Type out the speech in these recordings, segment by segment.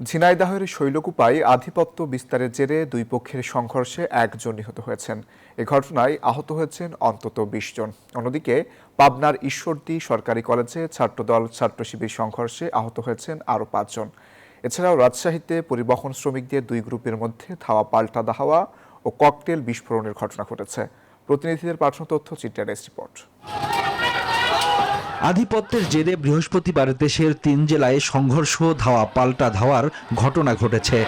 ঝিনাইদহের শৈলকুপায় আধিপত্য বিস্তারের জেরে দুই পক্ষের সংঘর্ষে একজন নিহত হয়েছেন। এ ঘটনায় আহত হয়েছেন অন্তত ২০ জন। অন্যদিকে পাবনার ঈশ্বরদী সরকারি কলেজে ছাত্রদল ছাত্র শিবির সংঘর্ষে আহত হয়েছেন আরও ৫ জন। এছাড়াও রাজশাহীতে পরিবহন শ্রমিকদের দুই গ্রুপের মধ্যে ধাওয়া পাল্টা ধাওয়া ও ককটেল বিস্ফোরণের ঘটনা ঘটেছে। প্রতিনিধিদের পাঠানো তথ্য চিত্রাডেস্ক রিপোর্ট। আধিপত্যের জেরে বৃহস্পতিবার দেশের ৩ জেলায় সংঘর্ষ ধাওয়া পাল্টা ধাওয়ার ঘটনা ঘটেছে।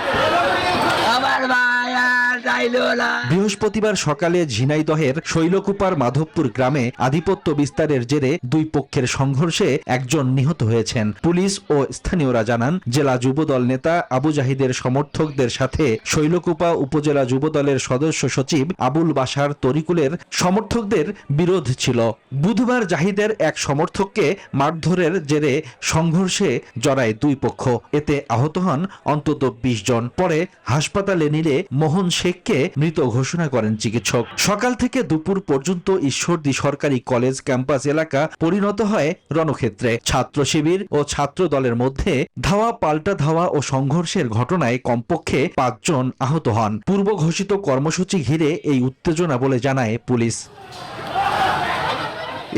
বৃহস্পতিবার সকালে ঝিনাইদহের শৈলকুপার মাধবপুর গ্রামে আধিপত্য বিস্তারের জেরে দুই পক্ষের সংঘর্ষে একজন নিহত হয়েছেন। পুলিশ ও স্থানীয়রা জানান, জেলা যুবদল নেতা আবু জাহিদের সমর্থকদের সাথে শৈলকুপা উপজেলা যুবদলের সদস্য সচিব আবুল বাশার তরিকুলের সমর্থকদের বিরোধ ছিল। বুধবার জাহিদের এক সমর্থককে মারধরের জেরে সংঘর্ষে জড়ায় দুই পক্ষ। এতে আহত হন অন্তত ২০ জন। পরে হাসপাতালে নিলে মোহন শেখকে মৃত ঘোষণা করেন চিকিৎসক। সকাল থেকে দুপুর পর্যন্ত ঈশ্বরদী সরকারি কলেজ ক্যাম্পাস এলাকা পরিণত হয় রণক্ষেত্রে। ছাত্র শিবির ও ছাত্র দলের মধ্যে ধাওয়া পাল্টা ধাওয়া ও সংঘর্ষের ঘটনায় কমপক্ষে ৫ জন আহত হন। পূর্ব ঘোষিত কর্মসূচি ঘিরে এই উত্তেজনা বলে জানায় পুলিশ।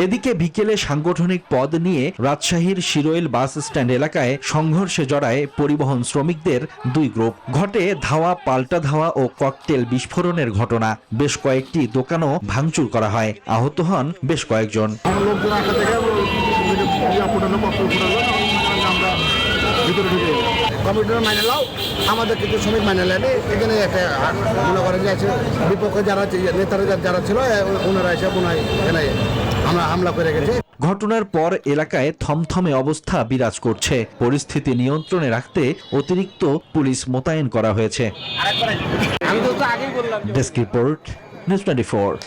এদিকে বিকেলে সাংগঠনিক পদ নিয়ে রাজশাহীর শিরোইল বাস স্ট্যান্ড এলাকায় সংঘর্ষে জড়ায় পরিবহন শ্রমিকদের দুই গ্রুপ। ঘটে ধাওয়া পাল্টা ধাওয়া ও ককটেল বিস্ফোরণের ঘটনা। বেশ কয়েকটি দোকানও ভাঙচুর করা হয়। আহত হন বেশ কয়েকজন। কমিটির মাইনে লাও, আমাদের কিছু শ্রমিক মাইনে নেয়নি। এখানে একটা মনে করেন যে বিপক্ষে যারা নেতারা যারা ছিল ওনারা এসে এখানে আমরা হামলা করে গেছে। ঘটনার পর এলাকায় থমথমে অবস্থা বিরাজ করছে। পরিস্থিতি নিয়ন্ত্রণে রাখতে অতিরিক্ত পুলিশ মোতায়েন করা হয়েছে। Desk report, news 24।